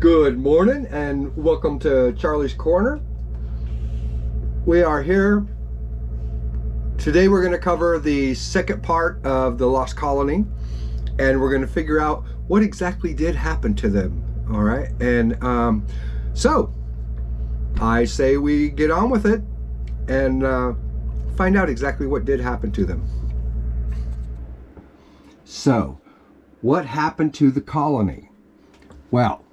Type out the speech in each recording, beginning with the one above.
Good morning and welcome to Charlie's Corner. We are here. Today we're going to cover the second part of the Lost Colony, and we're going to figure out what exactly did happen to them. All right, and so I say we get on with it and find out exactly what did happen to them. So, what happened to the colony? Well,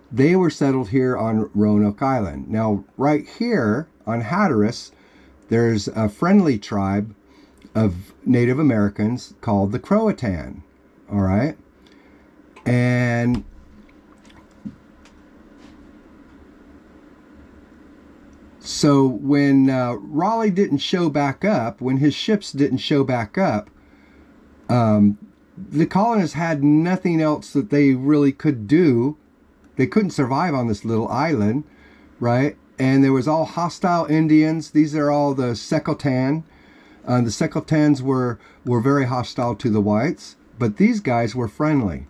they were settled here on Roanoke Island. Now, right here on Hatteras, there's a friendly tribe of Native Americans called the Croatan. All right? And so when Raleigh didn't show back up, when his ships didn't show back up, the colonists had nothing else that they really could do. They couldn't survive on this little island, right? And there was all hostile Indians. These are all the Secotans. The Secotans were very hostile to the whites, but these guys were friendly.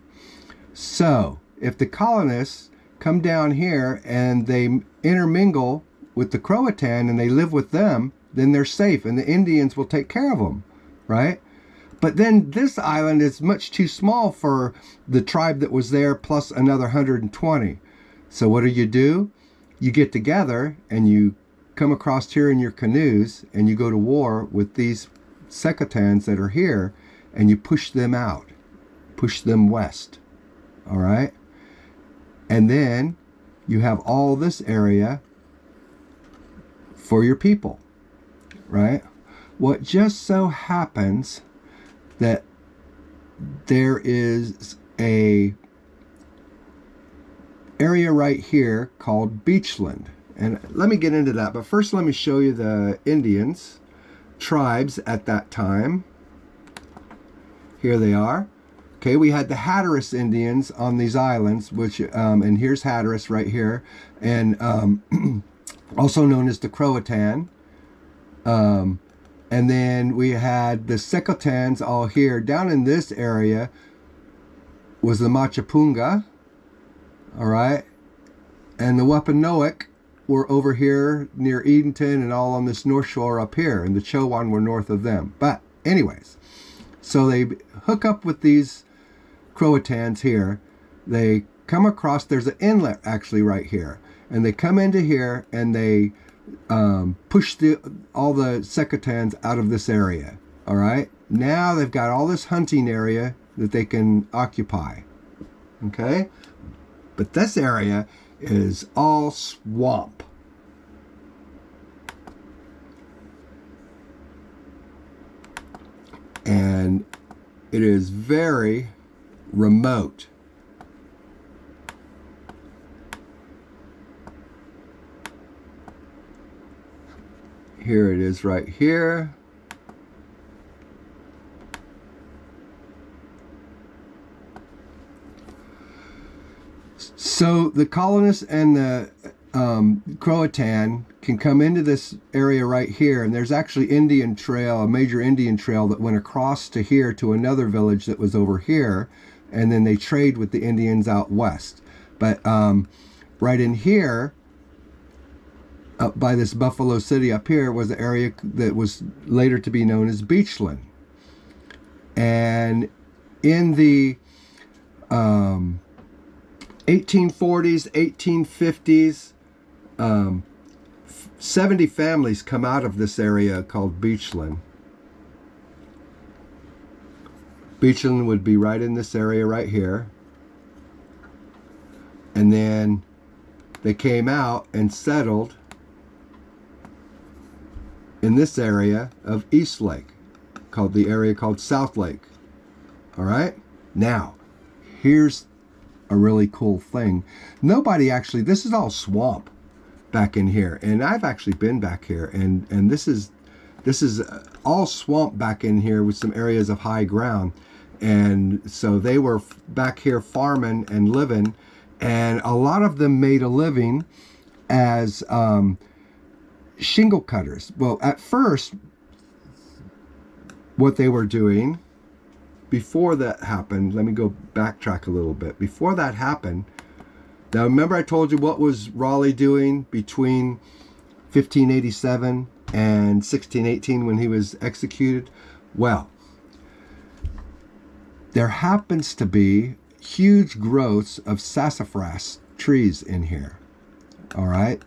So if the colonists come down here and they intermingle with the Croatan and they live with them, then they're safe and the Indians will take care of them, right? But then this island is much too small for the tribe that was there plus another 120. So what do? You get together and you come across here in your canoes and you go to war with these Secotans that are here and you push them out, push them west. All right? And then you have all this area for your people, right? What just so happens that there is a area right here called Beachland. And let me get into that. But first let me show you the Indians, tribes at that time. Here they are. Okay, we had the Hatteras Indians on these islands, which, and here's Hatteras right here. And also known as the Croatan. And then we had the Secotans all here. Down in this area was the Machapunga, all right? And the Wampanoag were over here near Edenton and all on this north shore up here. And the Chowan were north of them. But anyways, so they hook up with these Croatans here. They come across, there's an inlet actually right here. And they come into here and they push all the Secotans out of this area. All right. Now they've got all this hunting area that they can occupy. Okay. But this area is all swamp. And it is very remote. Here it is right here. So the colonists and the Croatan can come into this area right here, and there's actually Indian trail, a major Indian trail that went across to here to another village that was over here, and then they trade with the Indians out west. But right in here, up by this Buffalo City up here, was the area that was later to be known as Beachland. And in the 1840s, 1850s, 70 families come out of this area called Beachland. Beachland would be right in this area right here. And then they came out and settled in this area of East Lake, called the area called South Lake. All right? Now, here's a really cool thing. Nobody actually, this is all swamp back in here. And I've actually been back here, and this is all swamp back in here with some areas of high ground. And so they were back here farming and living, and a lot of them made a living as shingle cutters. Well, at first, what they were doing before that happened, let me go backtrack a little bit. Before that happened, Now, remember I told you what was Raleigh doing between 1587 and 1618 when he was executed? Well, there happens to be huge growths of sassafras trees in here. All right?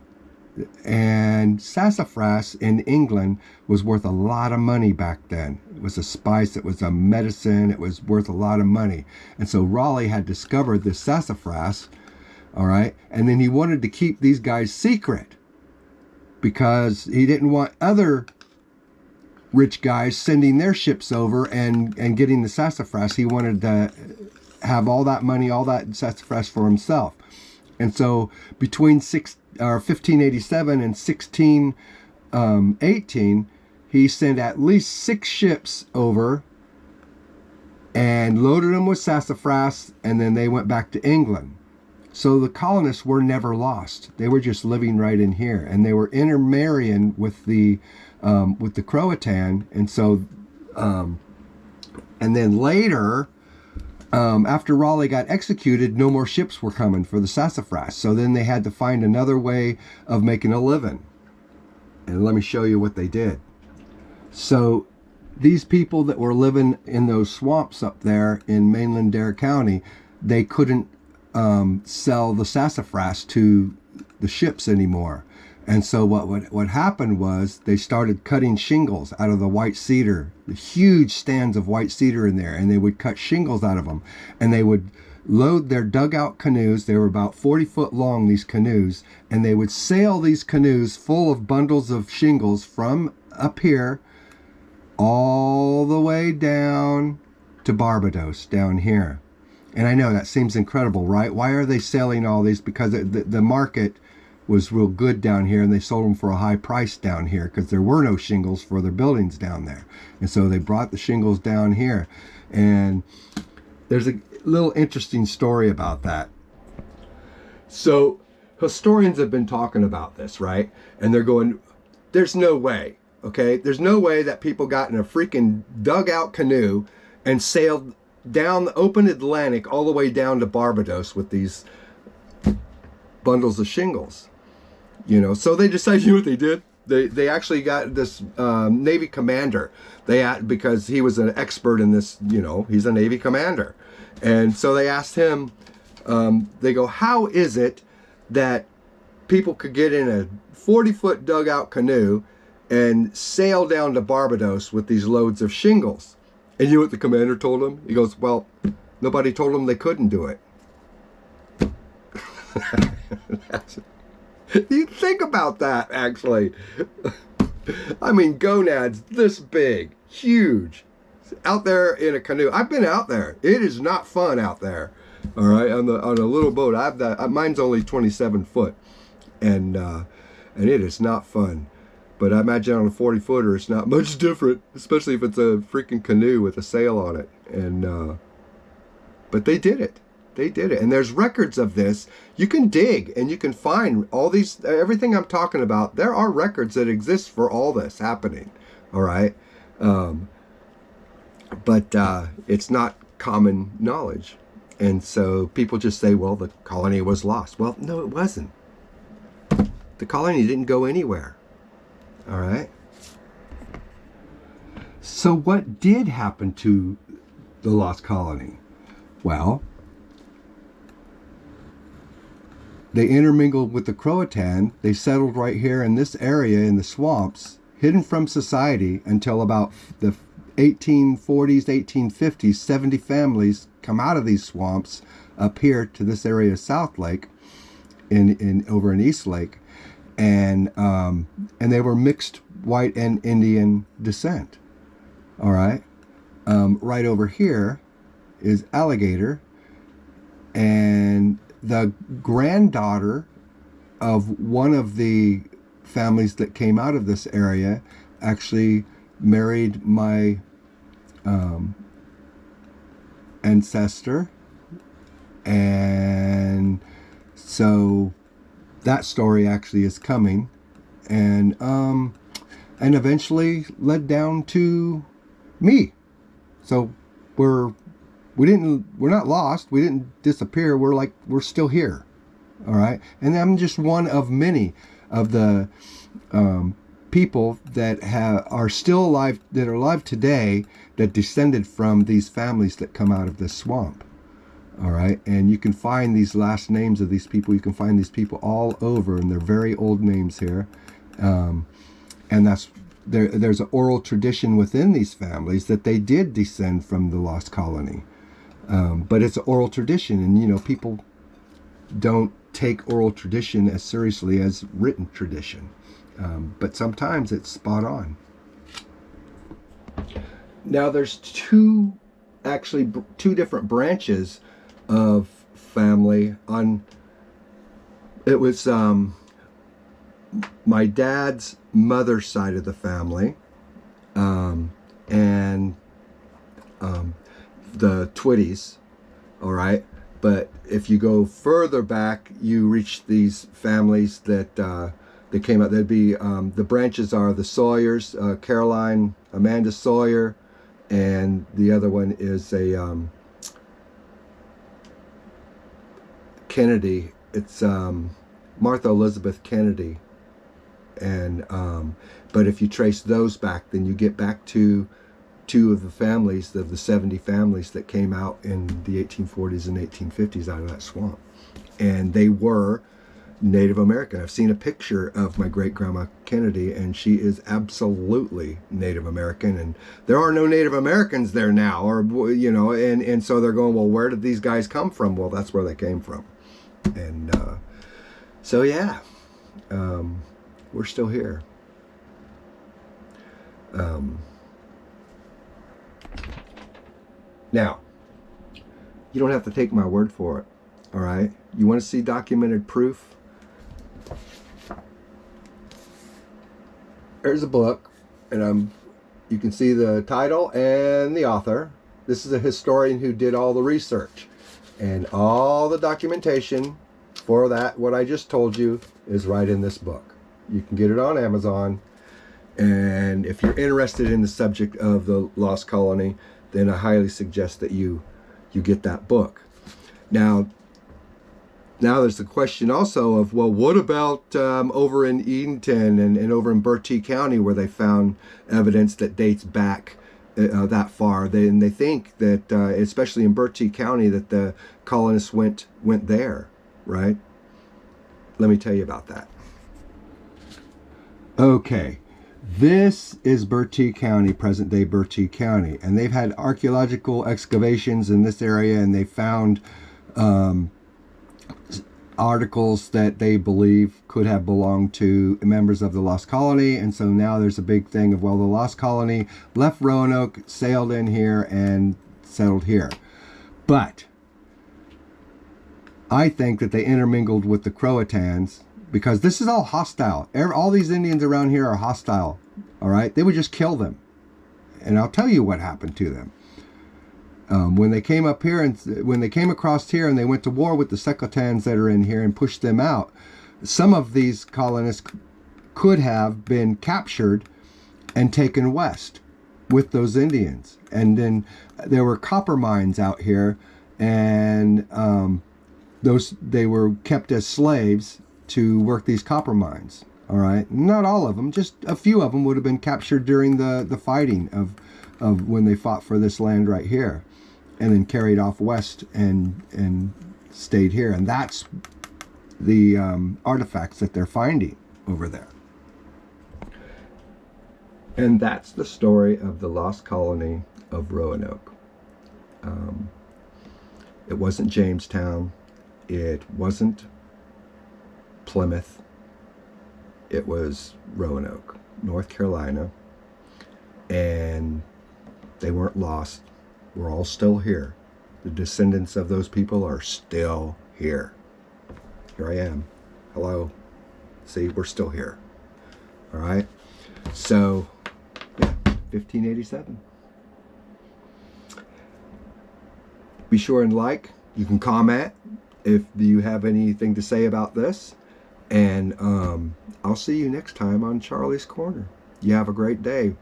And sassafras in England was worth a lot of money back then. It was a spice, it was a medicine, it was worth a lot of money. And so Raleigh had discovered this sassafras, all right? And then he wanted to keep these guys secret because he didn't want other rich guys sending their ships over and getting the sassafras. He wanted to have all that money, all that sassafras for himself. And so between 1587 and 1618, he sent at least 6 ships over and loaded them with sassafras, and then they went back to England. So the colonists were never lost. They were just living right in here, and they were intermarrying with the Croatan, and so and then later, after Raleigh got executed, no more ships were coming for the sassafras. So then they had to find another way of making a living. And let me show you what they did. So these people that were living in those swamps up there in mainland Dare County, they couldn't sell the sassafras to the ships anymore. And so what happened was they started cutting shingles out of the white cedar, the huge stands of white cedar in there, and they would cut shingles out of them, and they would load their dugout canoes. They were about 40 foot long, these canoes, and they would sail these canoes full of bundles of shingles from up here all the way down to Barbados down here. And I know that seems incredible, right? Why are they selling all these? Because the market was real good down here, and they sold them for a high price down here because there were no shingles for their buildings down there. And so they brought the shingles down here. And there's a little interesting story about that. So historians have been talking about this, right? And they're going, there's no way, okay? There's no way that people got in a freaking dugout canoe and sailed down the open Atlantic all the way down to Barbados with these bundles of shingles. You know, so they decided, you know what they did? They actually got this Navy commander. Because he was an expert in this, you know, he's a Navy commander. And so they asked him, they go, how is it that people could get in a 40-foot dugout canoe and sail down to Barbados with these loads of shingles? And you know what the commander told him? He goes, well, nobody told them they couldn't do it. You think about that, actually. I mean, gonads this big, huge, out there in a canoe. I've been out there. It is not fun out there. All right, on a little boat. Mine's only 27 foot, and it is not fun. But I imagine on a 40-footer, it's not much different, especially if it's a freaking canoe with a sail on it. And but they did it. They did it. And there's records of this. You can dig and you can find all these, everything I'm talking about. There are records that exist for all this happening. All right. But it's not common knowledge. And so people just say, well, the colony was lost. Well, no, it wasn't. The colony didn't go anywhere. All right. So what did happen to the lost colony? Well, they intermingled with the Croatan. They settled right here in this area in the swamps, hidden from society until about the 1840s, 1850s. 70 families come out of these swamps up here to this area of South Lake, over in East Lake, and they were mixed white and Indian descent. All right, right over here is Alligator, and the granddaughter of one of the families that came out of this area actually married my ancestor, and so that story actually is coming, and eventually led down to me. So we're not lost. We didn't disappear. We're still here. All right, and I'm just one of many of the people that are still alive, that are alive today, that descended from these families that come out of this swamp. All right, and you can find these last names of these people. You can find these people all over, and they're very old names here. And there's an oral tradition within these families that they did descend from the Lost Colony. But it's an oral tradition, and people don't take oral tradition as seriously as written tradition. But sometimes it's spot on. Now there's two different branches of family. It was my dad's mother's side of the family, and the Twitties, all right? But if you go further back, you reach these families that came out. There'd be, the branches are the Sawyers, Caroline, Amanda Sawyer, and the other one is a Kennedy. It's Martha Elizabeth Kennedy. And but if you trace those back, then you get back to two of the families, of the 70 families that came out in the 1840s and 1850s out of that swamp. And they were Native American. I've seen a picture of my great-grandma Kennedy, and she is absolutely Native American. And there are no Native Americans there now, or and so they're going, well, where did these guys come from? Well, that's where they came from. And so yeah, we're still here. Now, you don't have to take my word for it, all right? You want to see documented proof? There's a book, and you can see the title and the author. This is a historian who did all the research, and all the documentation for that, what I just told you, is right in this book. You can get it on Amazon, and if you're interested in the subject of the Lost Colony, then I highly suggest that you get that book. Now there's the question also of, well, what about over in Edenton and over in Bertie County, where they found evidence that dates back that far? They think that, especially in Bertie County, that the colonists went there, right? Let me tell you about that. Okay. This is Bertie County, present-day Bertie County, and they've had archaeological excavations in this area, and they found articles that they believe could have belonged to members of the Lost Colony. And so now there's a big thing of, well, the Lost Colony left Roanoke, sailed in here, and settled here. But I think that they intermingled with the Croatans, because this is all hostile. All these Indians around here are hostile, all right? They would just kill them. And I'll tell you what happened to them. When they came up here, and when they came across here and they went to war with the Secotans that are in here and pushed them out, some of these colonists could have been captured and taken west with those Indians. And then there were copper mines out here, and they were kept as slaves to work these copper mines. All right, not all of them, just a few of them would have been captured during the fighting of when they fought for this land right here, and then carried off west and stayed here. And that's the artifacts that they're finding over there. And that's the story of the Lost Colony of Roanoke. It wasn't Jamestown. It wasn't Plymouth. It was Roanoke, North Carolina. And they weren't lost. We're all still here. The descendants of those people are still here. Here I am. Hello. See, we're still here. All right. So, yeah, 1587. Be sure and like. You can comment if you have anything to say about this. And I'll see you next time on Charlie's Corner. You have a great day.